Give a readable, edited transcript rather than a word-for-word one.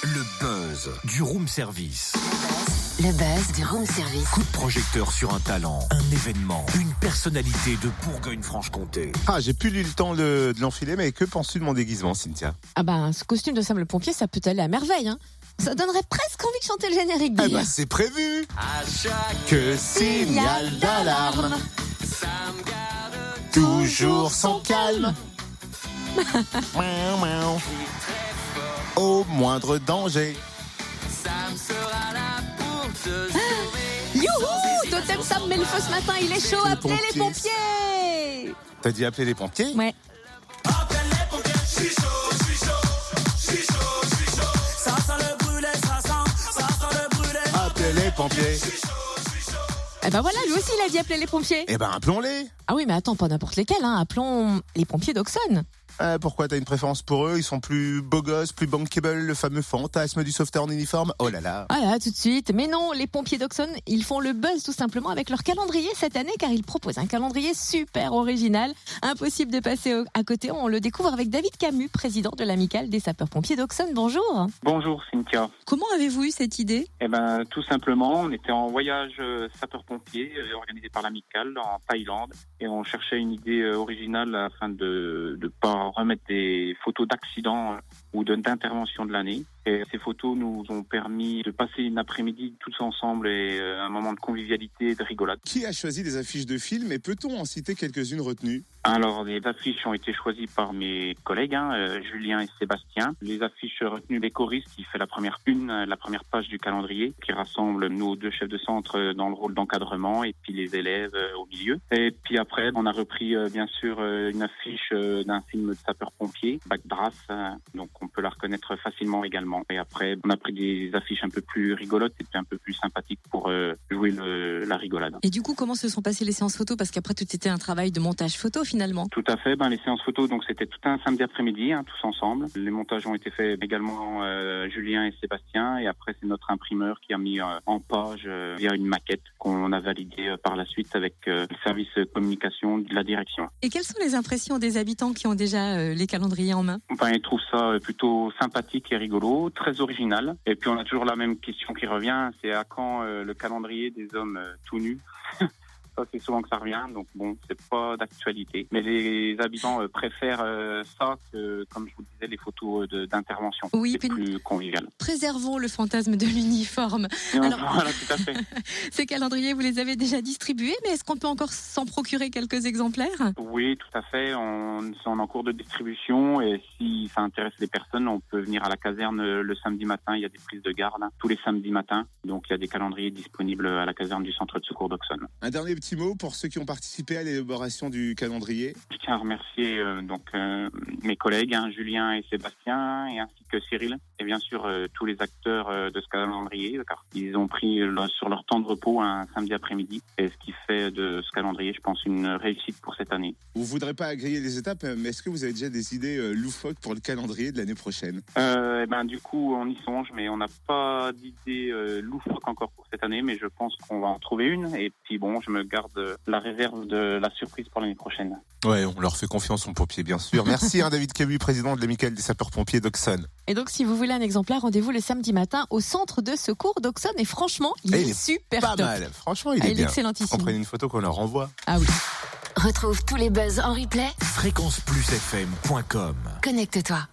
Le buzz du room service. Le buzz du room service. Coup de projecteur sur un talent, un événement, une personnalité de Bourgogne-Franche-Comté. Ah, j'ai plus eu le temps de l'enfiler, mais que penses-tu de mon déguisement, Cynthia? Ah ben, ce costume de Sam le pompier, ça peut aller à merveille, hein. Ça donnerait presque envie de chanter le générique Ah d'hier. bah c'est prévu. À chaque Que signal d'alarme, Sam garde toujours son calme. Miaou, miaou. Au moindre danger. Sam sera là pour te sauver. Youhou! Totem Sam met le feu ce matin, il est chaud, Les appelez les pompiers. pompiers! T'as dit appeler les pompiers? Ouais. Appelez les pompiers. Eh ben voilà, lui aussi il a dit appeler les pompiers. Eh ben appelons-les. Ah oui, mais attends, pas n'importe lesquels, hein. Appelons les pompiers d'Auxonne. Pourquoi t'as une préférence pour eux? Ils sont plus beaux gosses, plus bankable, le fameux fantasme du sauveteur en uniforme. Oh là là. Voilà, tout de suite. Mais non, les pompiers d'Auxonne, ils font le buzz tout simplement avec leur calendrier cette année, car ils proposent un calendrier super original. Impossible de passer à côté. On le découvre avec David Camus, président de l'amicale des sapeurs-pompiers d'Auxonne. Bonjour. Bonjour Cynthia. Comment avez-vous eu cette idée? Eh ben tout simplement, on était en voyage sapeur-pompier organisé par l'amicale en Thaïlande et on cherchait une idée originale afin de pas remettre des photos d'accidents ou d'intervention de l'année. Et ces photos nous ont permis de passer une après-midi tous ensemble et un moment de convivialité et de rigolade. Qui a choisi des affiches de films et peut-on en citer quelques-unes retenues? Alors, les affiches ont été choisies par mes collègues, Julien et Sébastien. Les affiches retenues des choristes, qui fait la première page du calendrier, qui rassemble nos deux chefs de centre dans le rôle d'encadrement et puis les élèves au milieu. Et puis après, on a repris bien sûr une affiche d'un film de sapeur-pompier, Backdrass, donc on peut la reconnaître facilement également. Et après, on a pris des affiches un peu plus rigolotes et puis un peu plus sympathiques pour jouer la rigolade. Et du coup, comment se sont passées les séances photos? Parce qu'après, tout était un travail de montage photo finalement. Tout à fait. Les séances photos, donc c'était tout un samedi après-midi, tous ensemble. Les montages ont été faits également Julien et Sébastien. Et après, c'est notre imprimeur qui a mis en page via une maquette qu'on a validée par la suite avec le service communication de la direction. Et quelles sont les impressions des habitants qui ont déjà les calendriers en main? Ils trouvent ça plutôt sympathique et rigolo, très original. Et puis on a toujours la même question qui revient, c'est à quand le calendrier des hommes tout nus? Ça, c'est souvent que ça revient, donc bon, c'est pas d'actualité. Mais les habitants préfèrent ça que, comme je vous disais, les photos d'intervention. Oui, c'est puis plus convivial. Préservons le fantasme de l'uniforme. Alors, voilà, tout à fait. Ces calendriers, vous les avez déjà distribués, mais est-ce qu'on peut encore s'en procurer quelques exemplaires? Oui, tout à fait. On est en cours de distribution et si ça intéresse les personnes, on peut venir à la caserne le samedi matin. Il y a des prises de garde tous les samedis matins. Donc, il y a des calendriers disponibles à la caserne du centre de secours d'Auxonne. Un dernier petit mot pour ceux qui ont participé à l'élaboration du calendrier. Je tiens à remercier mes collègues, Julien et Sébastien, et ainsi que Cyril, et bien sûr tous les acteurs de ce calendrier, car ils ont pris sur leur temps de repos un samedi après-midi, et ce qui fait de ce calendrier, je pense, une réussite pour cette année. Vous ne voudrez pas griller les étapes, mais est-ce que vous avez déjà des idées loufoques pour le calendrier de l'année prochaine? Du coup, on y songe, mais on n'a pas d'idée loufoque encore pour cette année, mais je pense qu'on va en trouver une, et puis bon, je me garde la réserve de la surprise pour l'année prochaine. Ouais, on leur fait confiance aux pompiers, bien sûr. Merci David Camus, président de l'amicale des sapeurs-pompiers d'Auxonne. Et donc, si vous voulez un exemplaire, rendez-vous le samedi matin au centre de secours d'Auxonne. Et franchement, il est super pas top. mal. Franchement, il est il est bien. excellentissime. On prenne une photo qu'on leur envoie. Ah oui. Retrouve tous les buzz en replay. fréquenceplusfm.com. Connecte-toi.